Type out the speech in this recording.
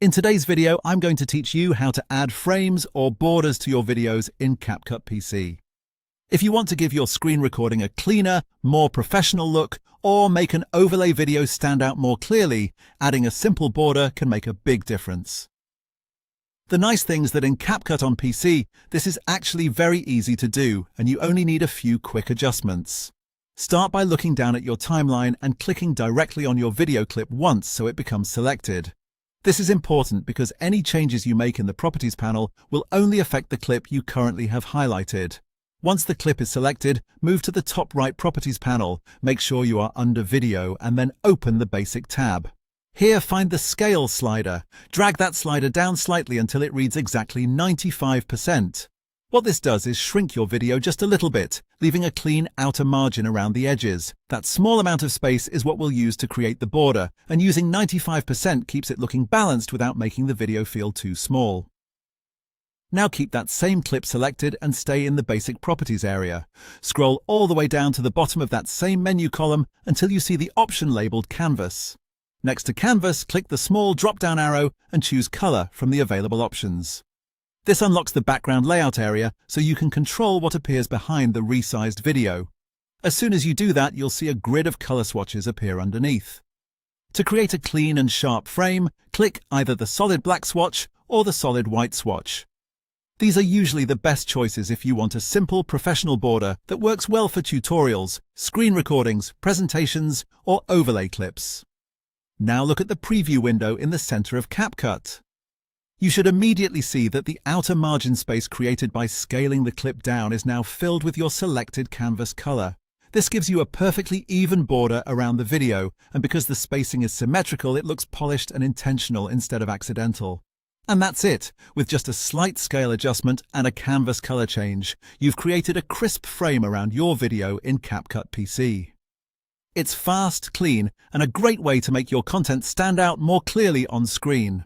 In today's video, I'm going to teach you how to add frames or borders to your videos in CapCut PC. If you want to give your screen recording a cleaner, more professional look, or make an overlay video stand out more clearly, adding a simple border can make a big difference. The nice thing is that in CapCut on PC, this is actually very easy to do, and you only need a few quick adjustments. Start by looking down at your timeline and clicking directly on your video clip once so it becomes selected. This is important because any changes you make in the Properties panel will only affect the clip you currently have highlighted. Once the clip is selected, move to the top right Properties panel, make sure you are under Video, and then open the Basic tab. Here, find the Scale slider. Drag that slider down slightly until it reads exactly 95%. What this does is shrink your video just a little bit, leaving a clean outer margin around the edges. That small amount of space is what we'll use to create the border, and using 95% keeps it looking balanced without making the video feel too small. Now keep that same clip selected and stay in the Basic Properties area. Scroll all the way down to the bottom of that same menu column until you see the option labeled Canvas. Next to Canvas, click the small drop-down arrow and choose Color from the available options. This unlocks the background layout area so you can control what appears behind the resized video. As soon as you do that, you'll see a grid of color swatches appear underneath. To create a clean and sharp frame, click either the solid black swatch or the solid white swatch. These are usually the best choices if you want a simple professional border that works well for tutorials, screen recordings, presentations, or overlay clips. Now look at the preview window in the center of CapCut. You should immediately see that the outer margin space created by scaling the clip down is now filled with your selected canvas color. This gives you a perfectly even border around the video, and because the spacing is symmetrical, it looks polished and intentional instead of accidental. And that's it. With just a slight scale adjustment and a canvas color change, you've created a crisp frame around your video in CapCut PC. It's fast, clean, and a great way to make your content stand out more clearly on screen.